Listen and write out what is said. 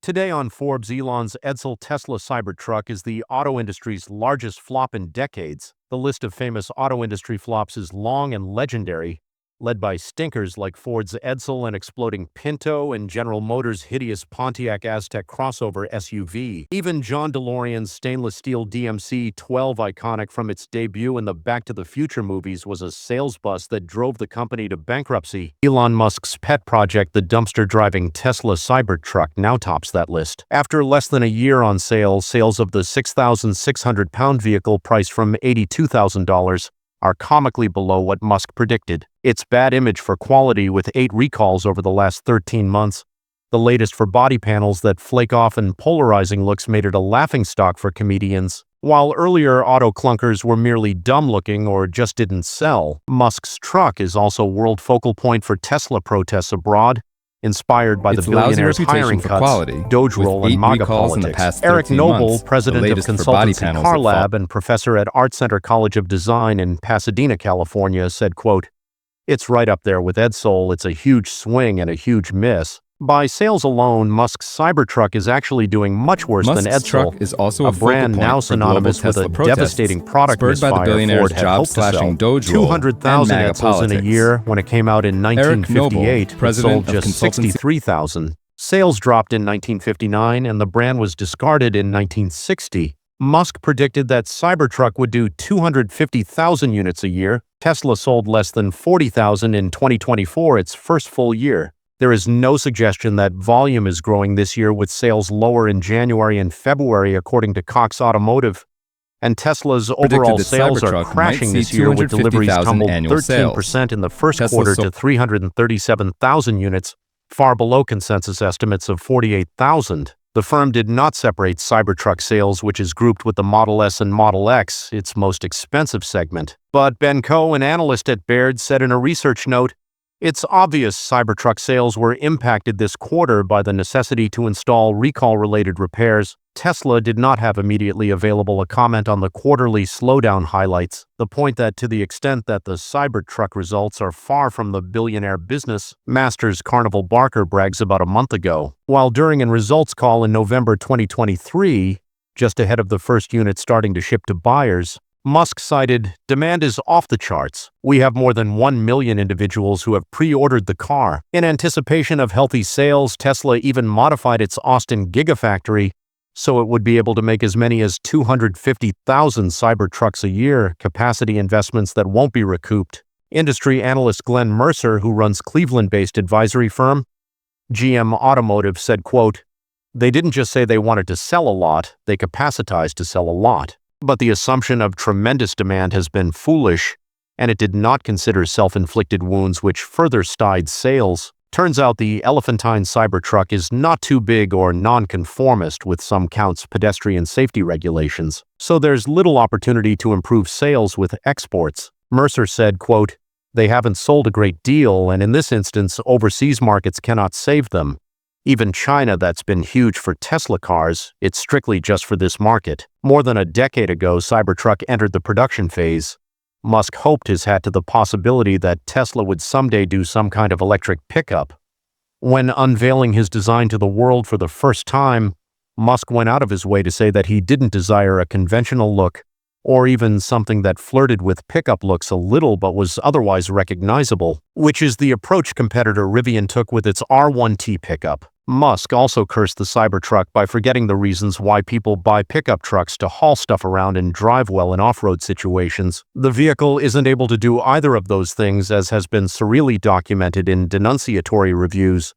Today on Forbes, Elon's Tesla Cybertruck is the auto industry's largest flop in decades. The list of famous auto industry flops is long and legendary, led by stinkers like Ford's Edsel and exploding Pinto and General Motors' hideous Pontiac Aztek crossover SUV. Even John DeLorean's stainless steel DMC-12, iconic from its debut in the Back to the Future movies, was a sales bust that drove the company to bankruptcy. Elon Musk's pet project, the dumpster-driving Tesla Cybertruck, now tops that list. After less than a year on sale, sales of the 6,600-pound vehicle priced from $82,000 are comically below what Musk predicted. Its bad image for quality, with 8 recalls over the last 13 months, the latest for body panels that flake off and polarizing looks, made it a laughingstock for comedians. While earlier auto clunkers were merely dumb-looking or just didn't sell, Musk's truck is also world focal point for Tesla protests abroad, inspired by the billionaire's hiring cuts, Doge roll, and MAGA politics. Eric Knowles, president of consultancy Car Lab and professor at Art Center College of Design in Pasadena, California, said, quote, "It's right up there with Edsel. It's a huge swing and a huge miss. By sales alone, Musk's Cybertruck is actually doing much worse than Edsel, is also a brand now synonymous with a devastating product misfire Ford had hoped to sell. 200,000 Edsels in a year. When it came out in 1958, it sold just 63,000. Sales dropped in 1959, and the brand was discarded in 1960. Musk predicted that Cybertruck would do 250,000 units a year. Tesla sold less than 40,000 in 2024, its first full year. There is no suggestion that volume is growing this year, with sales lower in January and February, according to Cox Automotive. And Tesla's overall sales are crashing this year, with deliveries tumbled 13% in the first quarter to 337,000 units, far below consensus estimates of 48,000. The firm did not separate Cybertruck sales, which is grouped with the Model S and Model X, its most expensive segment. But Ben Coe, an analyst at Baird, said in a research note, "It's obvious Cybertruck sales were impacted this quarter by the necessity to install recall-related repairs. Tesla did not have immediately available a comment on the quarterly slowdown highlights, the point that to the extent that the Cybertruck results are far from the billionaire business masters Carnival Barker brags about a month ago." While during a results call in November 2023, just ahead of the first unit starting to ship to buyers, Musk cited, "Demand is off the charts. We have more than 1 million individuals who have pre-ordered the car." In anticipation of healthy sales, Tesla even modified its Austin Gigafactory so it would be able to make as many as 250,000 Cybertrucks a year, capacity investments that won't be recouped. Industry analyst Glenn Mercer, who runs Cleveland-based advisory firm GM Automotive, said, quote, "They didn't just say they wanted to sell a lot, they capacitized to sell a lot. But the assumption of tremendous demand has been foolish, and it did not consider self-inflicted wounds, which further stymied sales. Turns out the elephantine Cybertruck is not too big or non-conformist with some counts pedestrian safety regulations, so there's little opportunity to improve sales with exports." Mercer said, quote, "They haven't sold a great deal, and in this instance, overseas markets cannot save them. Even China, that's been huge for Tesla cars, it's strictly just for this market." More than a decade ago, Cybertruck entered the production phase. Musk hoped his hat to the possibility that Tesla would someday do some kind of electric pickup. When unveiling his design to the world for the first time, Musk went out of his way to say that he didn't desire a conventional look, or even something that flirted with pickup looks a little but was otherwise recognizable, which is the approach competitor Rivian took with its R1T pickup. Musk also cursed the Cybertruck by forgetting the reasons why people buy pickup trucks: to haul stuff around and drive well in off-road situations. The vehicle isn't able to do either of those things, as has been surreally documented in denunciatory reviews.